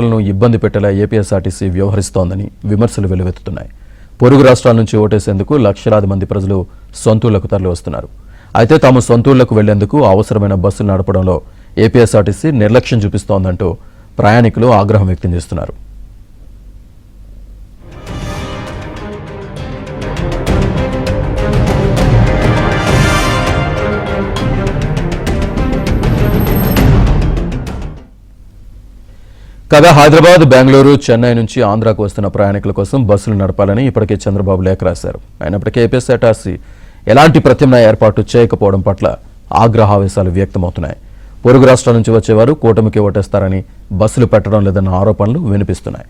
ఇబ్బంది పెట్టేలా ఏపీఎస్ఆర్టీసీ వ్యవహరిస్తోందని విమర్శలు వెల్లువెత్తుతున్నాయి. పొరుగు రాష్ట్రాల నుంచి ఓటేసేందుకు లక్షలాది మంది ప్రజలు సొంతూళ్లకు తరలివస్తున్నారు. అయితే తాము సొంతూళ్లకు వెళ్లేందుకు అవసరమైన బస్సులు నడపడంలో ఏపీఎస్ఆర్టీసీ నిర్లక్ష్యం చూపిస్తోందంటూ ప్రయాణికులు ఆగ్రహం వ్యక్తం చేస్తున్నారు. కాగా హైదరాబాద్, బెంగళూరు, చెన్నై నుంచి ఆంధ్రాకు వస్తున్న ప్రయాణికుల కోసం బస్సులు నడపాలని ఇప్పటికే చంద్రబాబు లేఖ రాశారు. అయినప్పటికీ ఏపీఎస్ఆర్టీసీ ఎలాంటి ప్రత్యామ్నాయ ఏర్పాటు చేయకపోవడం పట్ల ఆగ్రహావేశాలు వ్యక్తమవుతున్నాయి. పొరుగు రాష్ట్రాల నుంచి వచ్చేవారు కూటమికి ఓటేస్తారని బస్సులు పెట్టడం లేదన్న ఆరోపణలు వినిపిస్తున్నాయి.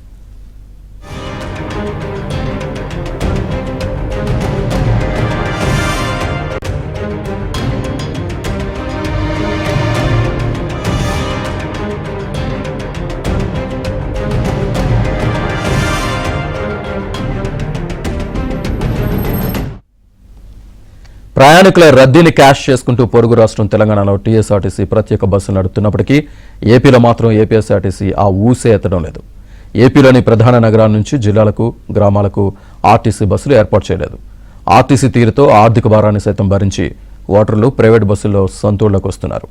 ప్రయాణికుల రద్దీని క్యాష్ చేసుకుంటూ పొరుగు రాష్ట్రం తెలంగాణలో టీఎస్ఆర్టీసీ ప్రత్యేక బస్సులు నడుపుతున్నప్పటికీ ఏపీలో మాత్రం ఏపీఎస్ఆర్టీసీ ఆ ఊసే ఎత్తడం లేదు. ఏపీలోని ప్రధాన నగరాల నుంచి జిల్లాలకు, గ్రామాలకు ఆర్టీసీ బస్సులు ఏర్పాటు చేయలేదు. ఆర్టీసీ తీరుతో ఆర్థిక భారాన్ని సైతం భరించి ఓటర్లు ప్రైవేట్ బస్సుల్లో సొంతూళ్లకు వస్తున్నారు.